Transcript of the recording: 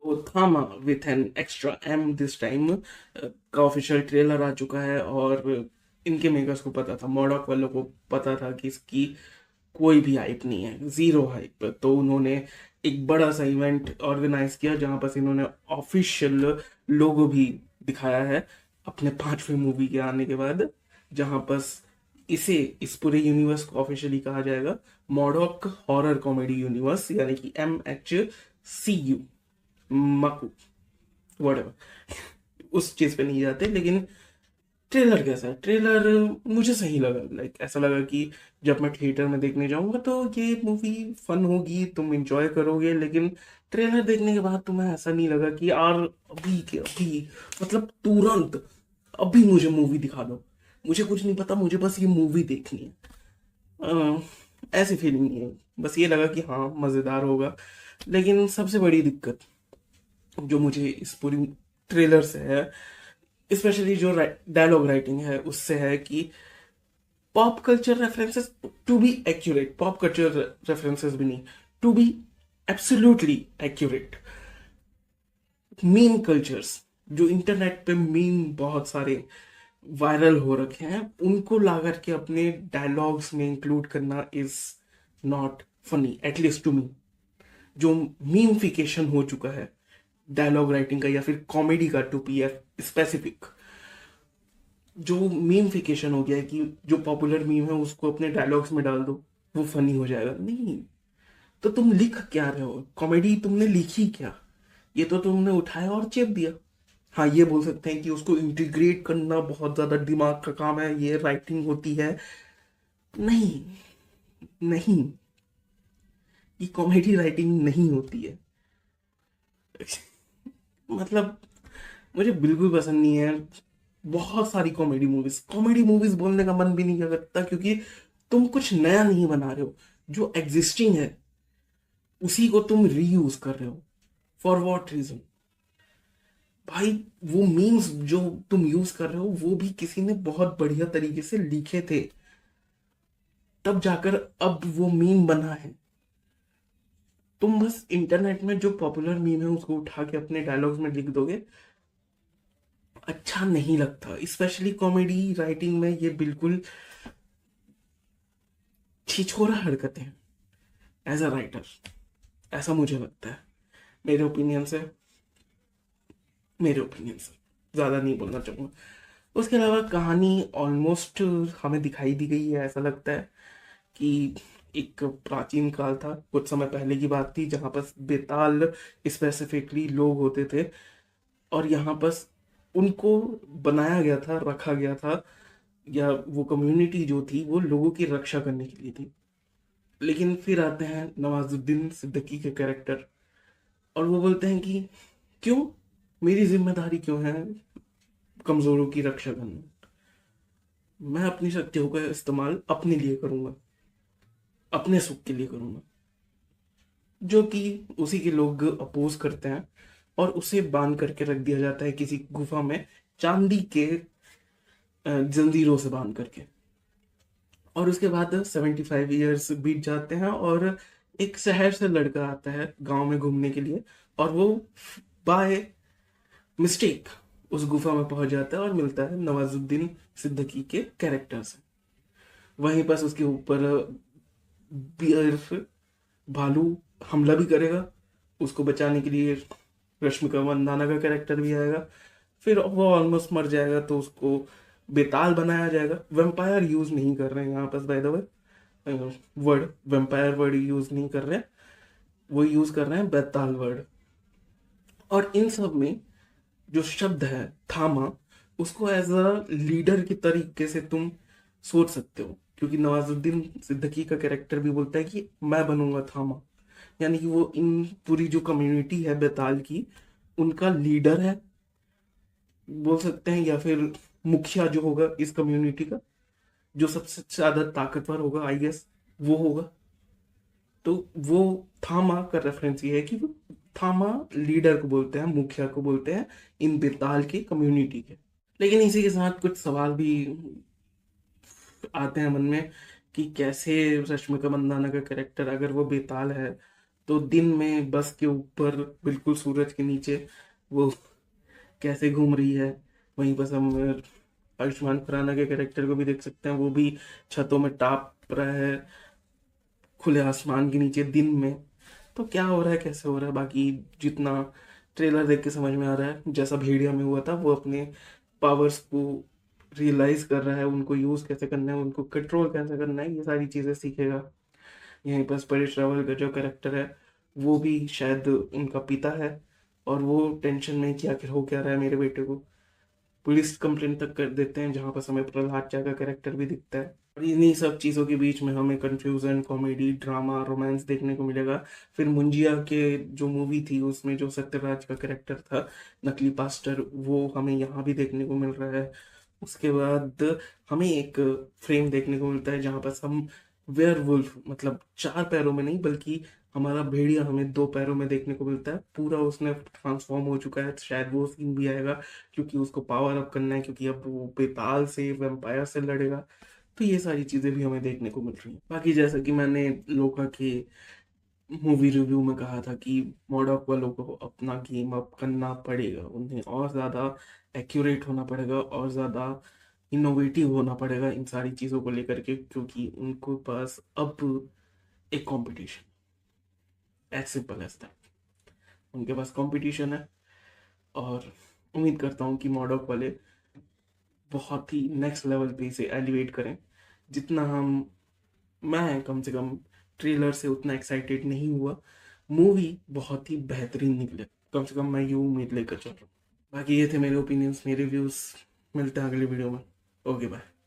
वो Thama with an extra M this time का official trailer आ चुका है। और इनके मेकर्स को पता था, मॉडॉक वालों को पता था कि इसकी कोई भी हाइप नहीं है, जीरो हाइप। तो उन्होंने एक बड़ा सा इवेंट ऑर्गेनाइज किया जहां पर इन्होंने ऑफिशियल लोगो भी दिखाया है अपने 5वें मूवी के आने के बाद, जहां पर इसे इस पूरे यूनिवर्स को ऑफिशियली कहा जाएगा मॉडॉक हॉरर कॉमेडी यूनिवर्स, यानी कि MHCU, मकू, वhatever। उस चीज पे नहीं जाते, लेकिन ट्रेलर कैसा है? ट्रेलर मुझे सही लगा। लाइक ऐसा लगा कि जब मैं थिएटर में देखने जाऊंगा तो ये मूवी फन होगी, तुम एंजॉय करोगे, लेकिन ट्रेलर देखने के बाद तुम्हें ऐसा नहीं लगा कि यार अभी के अभी, मतलब तुरंत अभी मुझे मूवी दिखा दो, मुझे कुछ नहीं पता, मुझे बस ये मूवी देखनी है। ऐसी फीलिंग नहीं है। बस ये लगा कि हाँ मज़ेदार होगा। लेकिन सबसे बड़ी दिक्कत जो मुझे इस पूरी ट्रेलर से है, स्पेशली जो डायलॉग राइटिंग है उससे, है कि pop culture references, to be accurate, pop culture references भी नहीं, to be absolutely accurate, meme cultures, जो इंटरनेट पे मीम बहुत सारे वायरल हो रखे हैं, उनको ला करके अपने डायलॉग्स में इंक्लूड करना is not funny, at least to me. जो मीमफिकेशन हो चुका है डायलॉग राइटिंग का या फिर कॉमेडी का, टू बी स्पेसिफिक, जो मीमफिकेशन हो गया है कि जो पॉपुलर मीम है उसको अपने डायलॉग्स में डाल दो, वो फनी हो जाएगा। नहीं, तो तुम लिख क्या रहे हो? कॉमेडी तुमने लिखी क्या? ये तो तुमने उठाया और चेप दिया। हाँ, ये बोल सकते हैं कि उसको इंटीग्रेट करना बहुत ज्यादा दिमाग का काम है, ये राइटिंग होती है। नहीं, नहीं, ये कॉमेडी राइटिंग नहीं होती है। मतलब मुझे बिल्कुल पसंद नहीं है। बहुत सारी कॉमेडी मूवीज बोलने का मन भी नहीं करता, क्योंकि तुम कुछ नया नहीं बना रहे हो, जो एग्जिस्टिंग है उसी को तुम रीयूज कर रहे हो। For what reason? भाई, वो मीम्स जो तुम यूज कर रहे हो वो भी किसी ने बहुत बढ़िया तरीके से लिखे थे, तब जाकर अब वो मीम बना है। तुम बस इंटरनेट में जो पॉपुलर मीम है उसको उठा के अपने डायलॉग्स में लिख दोगे, अच्छा नहीं लगता। स्पेशली कॉमेडी राइटिंग में ये बिल्कुल छिछोरा हरकतें हैं एज अ राइटर, ऐसा मुझे लगता है। मेरे ओपिनियन से, मेरे ओपिनियन से ज़्यादा नहीं बोलना चाहूँगा। उसके अलावा कहानी ऑलमोस्ट हमें दिखाई दी गई है। ऐसा लगता है कि एक प्राचीन काल था, कुछ समय पहले की बात थी, जहाँ पर बेताल स्पेसिफिकली लोग होते थे, और यहाँ पर उनको बनाया गया था, रखा गया था, या वो कम्युनिटी जो थी वो लोगों की रक्षा करने के लिए थी। लेकिन फिर आते हैं नवाजुद्दीन सिद्दीकी के कैरेक्टर, और वो बोलते हैं कि क्यों, मेरी जिम्मेदारी क्यों है कमजोरों की रक्षा करना? मैं अपनी शक्तियों का इस्तेमाल अपने लिए करूंगा, अपने सुख के लिए करूंगा। जो कि उसी के लोग अपोज करते हैं, और उसे बांध करके रख दिया जाता है किसी गुफा में, चांदी के जंजीरों से बांध करके। और उसके बाद 75 ईयर्स बीत जाते हैं, और एक शहर से लड़का आता है गांव में घूमने के लिए, और वो बाय मिस्टेक उस गुफा में पहुंच जाता है और मिलता है नवाजुद्दीन सिद्दीकी के कैरेक्टर से। वहीं पर उसके ऊपर बियर भालू हमला भी करेगा। उसको बचाने के लिए रश्मिका मंदाना का कैरेक्टर भी आएगा। फिर वो ऑलमोस्ट मर जाएगा तो उसको बेताल बनाया जाएगा। वेम्पायर यूज नहीं कर रहे हैं यहाँ पर, by the way, word vampire word use नहीं कर रहे हैं, वो यूज कर रहे हैं बेताल वर्ड। और इन सब में जो शब्द है थामा, उसको एज अ लीडर की तरीके से तुम सोच सकते हो, क्योंकि नवाजुद्दीन सिद्दीकी का कैरेक्टर भी बोलता है कि मैं बनूंगा थामा, यानी कि वो इन पूरी जो कम्युनिटी है बेताल की, उनका लीडर है बोल सकते हैं, या फिर मुखिया जो होगा इस कम्युनिटी का, जो सबसे ज्यादा ताकतवर होगा, आई गेस वो होगा। तो वो थामा का रेफरेंस ये है कि वो थामा लीडर को बोलते हैं, मुखिया को बोलते हैं इन बेताल की कम्युनिटी के। लेकिन इसी के साथ कुछ सवाल भी आते हैं मन में कि कैसे रश्मिका मंदाना का कैरेक्टर, अगर वो बेताल है तो दिन में बस के ऊपर बिल्कुल सूरज के नीचे वो कैसे घूम रही है, वहीं पर हम आयुष्मान खुराना के कैरेक्टर को भी देख सकते हैं, वो भी छतों में टाप रहा है खुले आसमान के नीचे दिन में। तो क्या हो रहा है, कैसे हो रहा है, बाकी जितना ट्रेलर देख के समझ में आ रहा है, जैसा भेड़िया में हुआ था, वो अपने पावर्स को रियलाइज कर रहा है, उनको यूज कैसे करना है, उनको कंट्रोल कैसे करना है, ये सारी चीजें सीखेगा। यहीं पर स्पिरिट ट्रैवल का जो कैरेक्टर है, वो भी शायद उनका पिता है, और वो टेंशन में कि आखिर हो क्या रहा है मेरे बेटे को, पुलिस कंप्लेंट तक कर देते हैं, जहाँ पर समय प्रहलाद चा का कैरेक्टर भी दिखता है। और इन्हीं सब चीज़ों के बीच में हमें कंफ्यूजन, कॉमेडी, ड्रामा, रोमांस देखने को मिलेगा। फिर मुंजिया के जो मूवी थी उसमें जो सत्यराज का कैरेक्टर था, नकली पास्टर, वो हमें यहाँ भी देखने को मिल रहा है। उसके बाद हमें एक फ्रेम देखने को मिलता है जहाँ पर हम वेयरवुल्फ, मतलब चार पैरों में नहीं बल्कि हमारा भेड़िया हमें दो पैरों में देखने को मिलता है, पूरा उसने ट्रांसफॉर्म हो चुका है। शायद वो सीन भी आएगा, क्योंकि उसको पावर अप करना है, क्योंकि अब वो बेताल से, वेम्पायर से लड़ेगा। तो ये सारी चीजें भी हमें देखने को मिल रही हैं। बाकी जैसा कि मैंने लोका के मूवी रिव्यू में कहा था कि मॉडॉक वालों को अपना गेम अप करना पड़ेगा, उन्हें और ज़्यादा एक्यूरेट होना पड़ेगा, और ज़्यादा इनोवेटिव होना पड़ेगा इन सारी चीज़ों को लेकर के, क्योंकि उनको पास अब एक competition, as simple as that, उनके पास कंपटीशन है। और उम्मीद करता हूँ कि मॉडॉक वाले बहुत ही नेक्स्ट लेवल पे इसे एलिवेट करें। जितना हम, मैं कम से कम ट्रेलर से उतना एक्साइटेड नहीं हुआ, मूवी बहुत ही बेहतरीन निकले, कम से कम मैं ये उम्मीद लेकर चल रहा हूँ। बाकी ये थे मेरे ओपिनियंस, मेरे व्यूज़। मिलते हैं अगले वीडियो में। Okay bye.